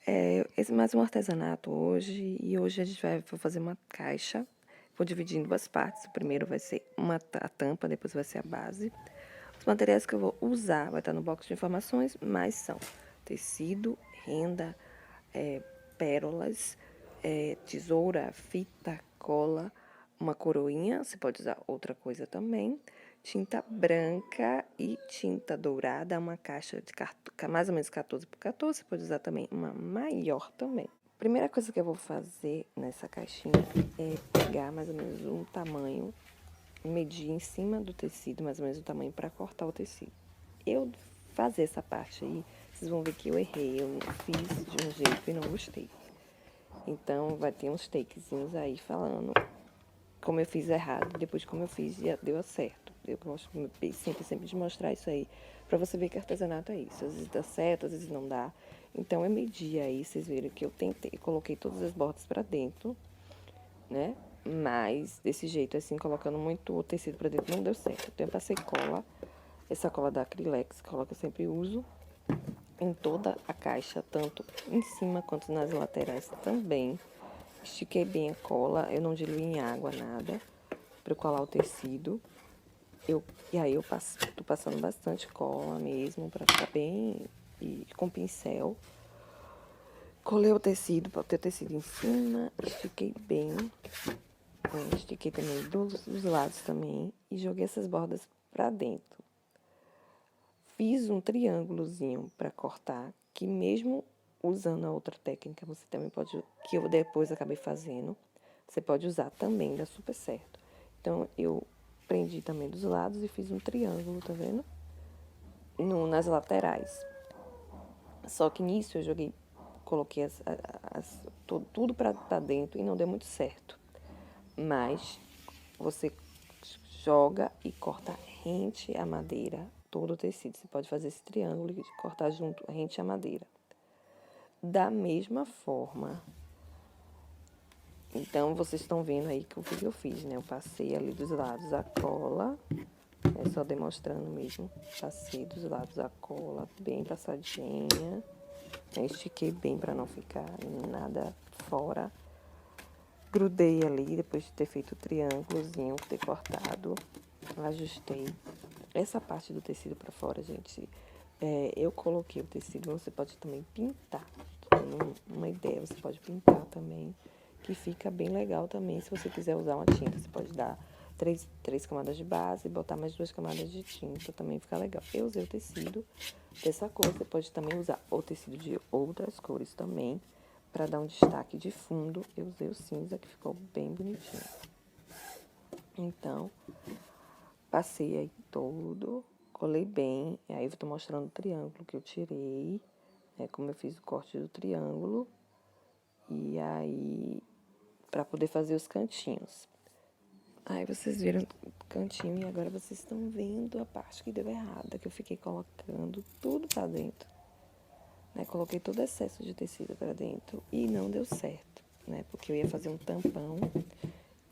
Esse é mais um artesanato hoje, e hoje a gente vou fazer uma caixa. Vou dividir em duas partes. O primeiro vai ser a tampa, depois vai ser a base. Os materiais que eu vou usar vai estar no box de informações, mas são tecido, renda, pérolas, tesoura, fita, cola, uma coroinha, você pode usar outra coisa também, tinta branca e tinta dourada, uma caixa de mais ou menos 14 por 14, você pode usar também uma maior também. Primeira coisa que eu vou fazer nessa caixinha é pegar mais ou menos um tamanho, medir em cima do tecido, mais ou menos o tamanho para cortar o tecido. Eu fazer essa parte aí, vocês vão ver que eu errei, eu fiz de um jeito e não gostei. Então, vai ter uns takezinhos aí falando como eu fiz errado, depois como eu fiz já deu certo. Eu gosto sempre de mostrar isso aí, pra você ver que artesanato é isso. Às vezes dá certo, às vezes não dá. Então, eu medi aí, vocês viram que eu tentei, coloquei todas as bordas pra dentro, né? Mas, desse jeito, assim, colocando muito o tecido pra dentro, não deu certo. Então, eu passei cola, essa cola da Acrylex, cola que eu sempre uso, em toda a caixa, tanto em cima quanto nas laterais também. Estiquei bem a cola, eu não diluí em água, nada, para eu colar o tecido. E aí eu tô passando bastante cola mesmo, para ficar bem, e com pincel. Colei o tecido, para ter o tecido em cima, estiquei bem. Estiquei também dos lados também e joguei essas bordas para dentro. Fiz um triângulozinho para cortar, que mesmo usando a outra técnica, você também pode, que eu depois acabei fazendo, você pode usar também, dá super certo. Então, eu prendi também dos lados e fiz um triângulo, tá vendo? Nas laterais. Só que nisso eu joguei, coloquei tudo pra dentro e não deu muito certo. Mas você joga e corta rente a madeira, todo o tecido. Você pode fazer esse triângulo e cortar junto rente a madeira. Da mesma forma. Então, vocês estão vendo aí que o que eu fiz, né? Eu passei ali dos lados a cola, só demonstrando mesmo. Passei dos lados a cola, bem passadinha. Estiquei bem para não ficar nada fora. Grudei ali, depois de ter feito o triângulozinho, ter cortado, ajustei. Essa parte do tecido para fora, gente, eu coloquei o tecido, você pode também pintar. Uma ideia, você pode pintar também, que fica bem legal também. Se você quiser usar uma tinta, você pode dar três camadas de base e botar mais 2 camadas de tinta, também fica legal. Eu usei o tecido dessa cor, você pode também usar o tecido de outras cores também, para dar um destaque de fundo. Eu usei o cinza, que ficou bem bonitinho. Então, passei aí todo, colei bem, e aí eu tô mostrando o triângulo que eu tirei, como eu fiz o corte do triângulo, e aí, pra poder fazer os cantinhos. Aí vocês viram o cantinho e agora vocês estão vendo a parte que deu errada, que eu fiquei colocando tudo pra dentro. Coloquei todo excesso de tecido pra dentro e não deu certo, porque eu ia fazer um tampão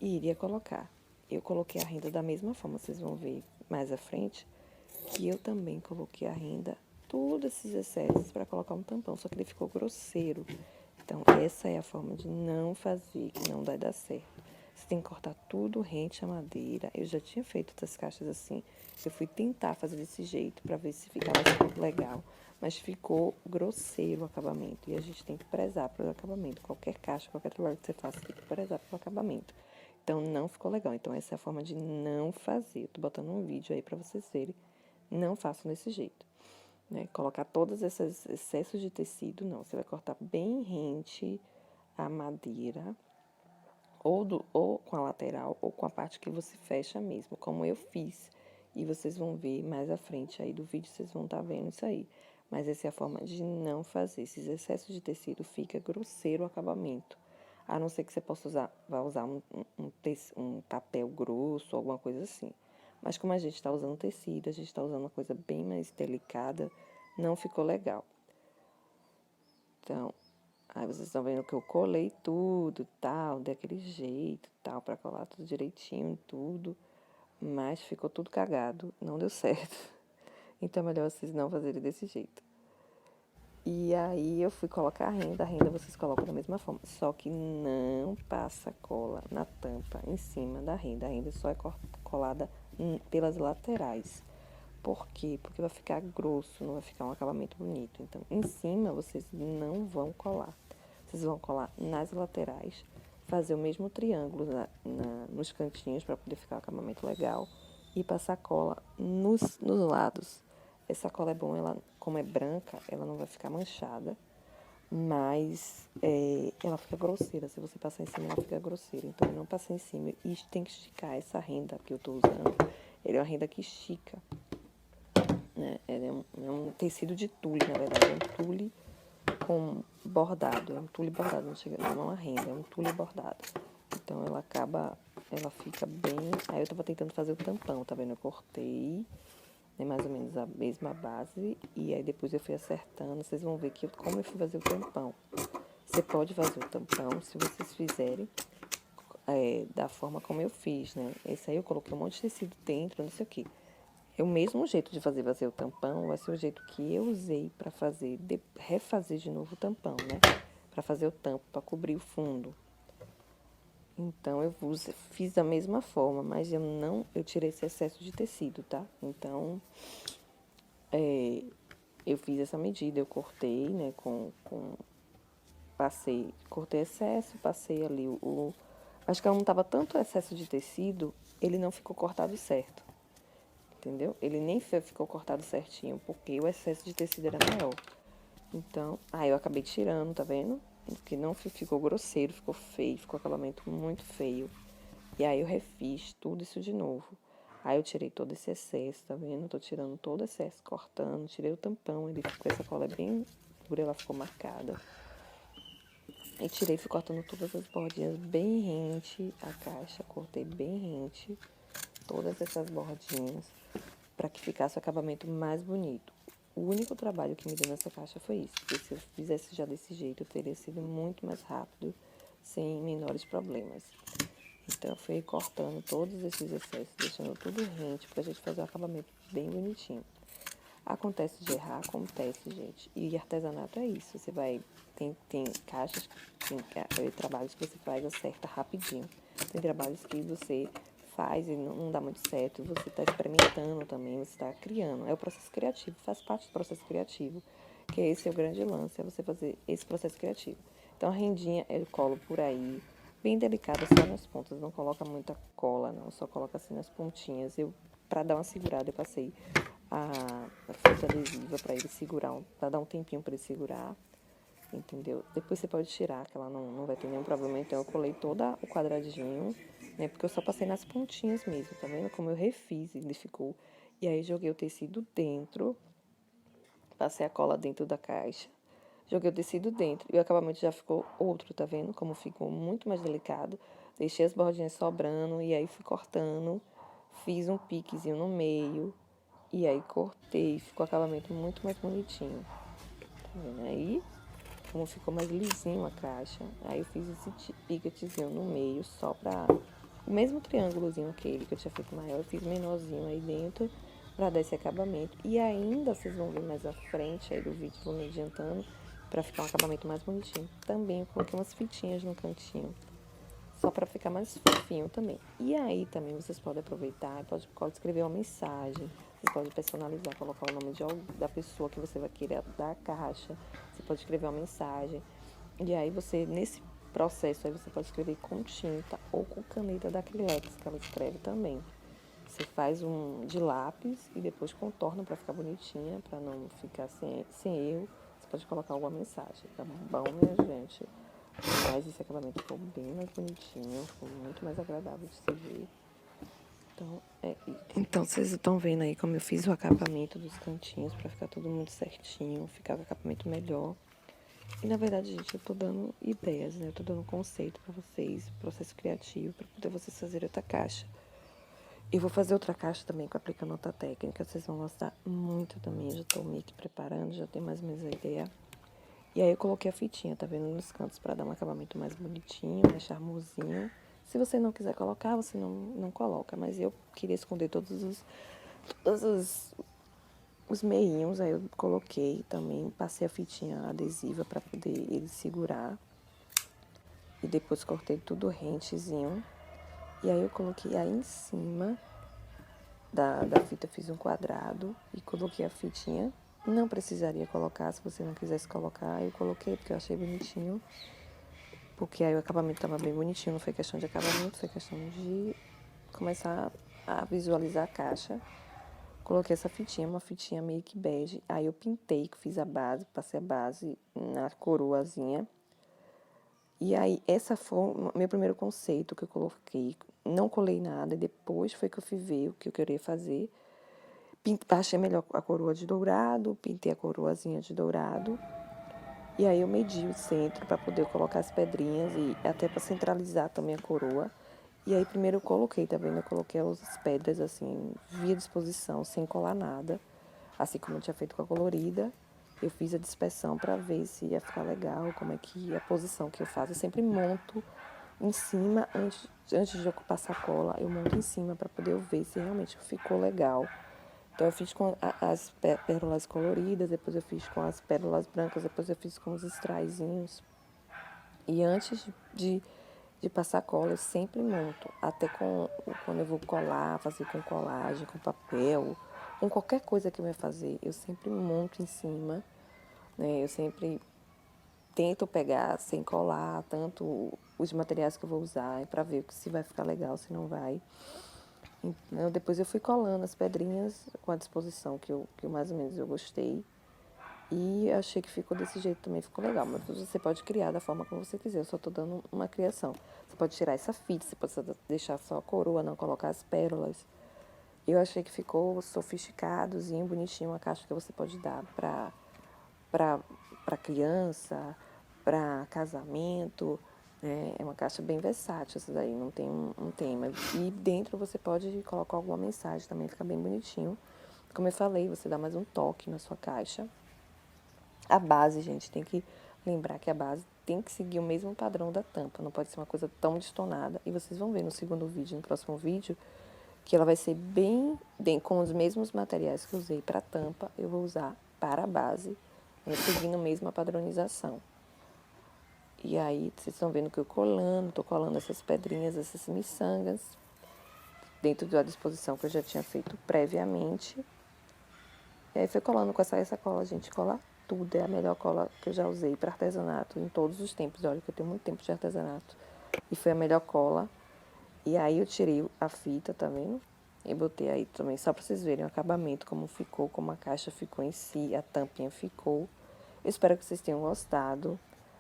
e iria colocar. Eu coloquei a renda da mesma forma, vocês vão ver mais à frente, que eu também coloquei a renda, todos esses excessos para colocar um tampão, só que ele ficou grosseiro. Então, essa é a forma de não fazer, que não vai dar certo. Você tem que cortar tudo rente à madeira. Eu já tinha feito outras caixas assim. Eu fui tentar fazer desse jeito para ver se ficava legal, mas ficou grosseiro o acabamento. E a gente tem que prezar pelo acabamento. Qualquer caixa, qualquer trabalho que você faça, tem que prezar pelo acabamento. Então, não ficou legal. Então, essa é a forma de não fazer. Eu tô botando um vídeo aí para vocês verem. Não façam desse jeito. Colocar todos esses excessos de tecido, não. Você vai cortar bem rente a madeira, ou com a lateral, ou com a parte que você fecha mesmo, como eu fiz. E vocês vão ver mais à frente aí do vídeo, vocês vão estar vendo isso aí. Mas essa é a forma de não fazer. Esses excessos de tecido fica grosseiro o acabamento. A não ser que você possa vai usar um papel grosso, alguma coisa assim. Mas como a gente está usando tecido, a gente está usando uma coisa bem mais delicada, não ficou legal. Então, aí vocês estão vendo que eu colei tudo, tal, daquele jeito, tal, para colar tudo direitinho, tudo. Mas ficou tudo cagado, não deu certo. Então, é melhor vocês não fazerem desse jeito. E aí eu fui colocar a renda vocês colocam da mesma forma. Só que não passa cola na tampa em cima da renda. A renda só é colada pelas laterais. Por quê? Porque vai ficar grosso, não vai ficar um acabamento bonito. Então, em cima vocês não vão colar. Vocês vão colar nas laterais, fazer o mesmo triângulo nos cantinhos para poder ficar um acabamento legal e passar cola nos lados. Essa cola é bom, ela, como é branca, ela não vai ficar manchada, mas ela fica grosseira. Se você passar em cima, ela fica grosseira. Então, eu não passei em cima e tem que esticar essa renda que eu estou usando. Ele é uma renda que estica, né? Ele é um tecido de tule, na verdade. É um tule com bordado. É um tule bordado, não é uma renda, é um tule bordado. Então, ela fica bem... Aí eu tava tentando fazer o tampão, tá vendo? Eu cortei, né, mais ou menos a mesma base, e aí depois eu fui acertando. Vocês vão ver que como eu fui fazer o tampão. Você pode fazer o tampão, se vocês fizerem da forma como eu fiz, né? Esse aí eu coloquei um monte de tecido dentro, não sei o quê. É o mesmo jeito de fazer o tampão, vai ser o jeito que eu usei para fazer, refazer de novo o tampão, né? Para fazer o tampo, para cobrir o fundo. Então, fiz da mesma forma, mas eu tirei esse excesso de tecido, tá? Então, eu fiz essa medida, eu cortei, né, cortei excesso, passei ali acho que não tava tanto excesso de tecido, ele não ficou cortado certo, entendeu? Ele nem ficou cortado certinho, porque o excesso de tecido era maior. Então, aí eu acabei tirando, tá vendo? Porque não ficou grosseiro, ficou feio, ficou acabamento muito feio. E aí eu refiz tudo isso de novo. Aí eu tirei todo esse excesso, tá vendo? Tô tirando todo o excesso, cortando, tirei o tampão, ele ficou, essa cola é bem dura, ela ficou marcada. E tirei, fui cortando todas as bordinhas bem rente a caixa, cortei bem rente todas essas bordinhas para que ficasse o acabamento mais bonito. O único trabalho que me deu nessa caixa foi isso, porque se eu fizesse já desse jeito, eu teria sido muito mais rápido, sem menores problemas. Então, eu fui cortando todos esses excessos, deixando tudo rente pra gente fazer um acabamento bem bonitinho. Acontece de errar, acontece, gente. E artesanato é isso. Você vai... Tem caixas, tem trabalhos que você faz, acerta rapidinho. Tem trabalhos que você faz e não dá muito certo. Você está experimentando também, você está criando. É o processo criativo, faz parte do processo criativo. Que esse é o grande lance, é você fazer esse processo criativo. Então, a rendinha eu colo por aí, bem delicada, só nas pontas. Não coloca muita cola, não. Só coloca assim nas pontinhas. Pra dar uma segurada, eu passei a fita adesiva para ele segurar, para dar um tempinho para ele segurar, entendeu? Depois você pode tirar, que ela não vai ter nenhum problema. Então eu colei todo o quadradinho, né? Porque eu só passei nas pontinhas mesmo, tá vendo? Como eu refiz, ele ficou. E aí joguei o tecido dentro, passei a cola dentro da caixa, joguei o tecido dentro e o acabamento já ficou outro, tá vendo? Como ficou muito mais delicado. Deixei as bordinhas sobrando e aí fui cortando, fiz um piquezinho no meio. E aí cortei, ficou o acabamento muito mais bonitinho. Tá vendo aí? Como ficou mais lisinho a caixa. Aí eu fiz esse piquetezinho no meio, só pra... O mesmo triângulozinho aquele que eu tinha feito maior, eu fiz menorzinho aí dentro pra dar esse acabamento. E ainda, vocês vão ver mais à frente aí do vídeo, vou me adiantando, pra ficar um acabamento mais bonitinho. Também eu coloquei umas fitinhas no cantinho, só para ficar mais fofinho também. E aí também vocês podem aproveitar, pode escrever uma mensagem, você pode personalizar, colocar o nome da pessoa que você vai querer da caixa, você pode escrever uma mensagem. E aí você, nesse processo aí, você pode escrever com tinta ou com caneta da Acrylex, que ela escreve também. Você faz um de lápis e depois contorna para ficar bonitinha, para não ficar sem erro. Você pode colocar alguma mensagem, tá bom, minha gente? Mas esse acabamento ficou bem mais bonitinho, ficou muito mais agradável de se ver. Então, então vocês estão vendo aí como eu fiz o acabamento dos cantinhos para ficar tudo muito certinho, ficar o acabamento melhor. E na verdade, gente, eu tô dando ideias, né? Eu tô dando conceito para vocês, processo criativo, para poder vocês fazerem outra caixa. Eu vou fazer outra caixa também aplicando outra técnica, vocês vão gostar muito também. Eu já tô meio que preparando, já tenho mais ou menos a ideia. E aí eu coloquei a fitinha, tá vendo, nos cantos para dar um acabamento mais bonitinho, mais charmosinho. Se você não quiser colocar, você não coloca. Mas eu queria esconder todos os os meinhos, aí eu coloquei também, passei a fitinha adesiva para poder ele segurar. E depois cortei tudo rentezinho. E aí eu coloquei aí em cima da fita, fiz um quadrado e coloquei a fitinha. Não precisaria colocar, se você não quisesse colocar, eu coloquei porque eu achei bonitinho. Porque aí o acabamento tava bem bonitinho, não foi questão de acabamento, foi questão de começar a visualizar a caixa. Coloquei essa fitinha, uma fitinha meio que bege. Aí eu pintei, fiz a base, passei a base na coroazinha. E aí, essa foi o meu primeiro conceito que eu coloquei. Não colei nada, e depois foi que eu fui ver o que eu queria fazer. Achei melhor a coroa de dourado, pintei a coroazinha de dourado. E aí eu medi o centro para poder colocar as pedrinhas e até para centralizar também a coroa. E aí primeiro eu coloquei, tá vendo? Eu coloquei as pedras assim, via disposição, sem colar nada. Assim como eu tinha feito com a colorida. Eu fiz a dispersão para ver se ia ficar legal, como é que a posição que eu faço. Eu sempre monto em cima, antes de eu passar a cola, eu monto em cima para poder ver se realmente ficou legal. Então eu fiz com as pérolas coloridas, depois eu fiz com as pérolas brancas, depois eu fiz com os straizinhos. E antes de passar cola, eu sempre monto. Até quando eu vou colar, fazer com colagem, com papel, com qualquer coisa que eu vou fazer, eu sempre monto em cima. Né? Eu sempre tento pegar sem colar, tanto os materiais que eu vou usar, para ver se vai ficar legal, se não vai. Então, depois eu fui colando as pedrinhas com a disposição que mais ou menos eu gostei. E achei que ficou desse jeito também, ficou legal. Mas você pode criar da forma como você quiser, eu só estou dando uma criação. Você pode tirar essa fita, você pode deixar só a coroa, não colocar as pérolas. Eu achei que ficou sofisticadozinho, bonitinho, uma caixa que você pode dar para criança, para casamento. Né? É uma caixa bem versátil, essa daí, não tem um tema. E dentro você pode colocar alguma mensagem também, fica bem bonitinho. Como eu falei, você dá mais um toque na sua caixa. A base, gente, tem que lembrar que a base tem que seguir o mesmo padrão da tampa, não pode ser uma coisa tão destonada. E vocês vão ver no segundo vídeo, no próximo vídeo, que ela vai ser bem com os mesmos materiais que eu usei para a tampa, eu vou usar para a base, seguindo mesmo a padronização. E aí, vocês estão vendo que eu tô colando essas pedrinhas, essas miçangas, dentro da disposição que eu já tinha feito previamente. E aí foi colando com essa cola, gente, cola tudo. É a melhor cola que eu já usei para artesanato em todos os tempos. Olha que eu tenho muito tempo de artesanato. E foi a melhor cola. E aí eu tirei a fita, tá vendo? E botei aí também, só para vocês verem o acabamento, como ficou, como a caixa ficou em si, a tampinha ficou. Eu espero que vocês tenham gostado.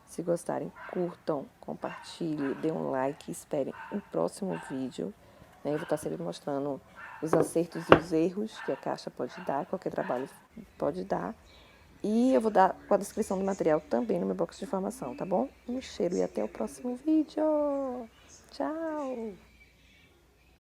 Se gostarem, curtam, compartilhem, dêem um like, esperem o próximo vídeo. Né? Eu vou estar sempre mostrando os acertos e os erros que a caixa pode dar, qualquer trabalho pode dar. E eu vou dar com a descrição do material também no meu box de informação, tá bom? Um cheiro e até o próximo vídeo. Tchau!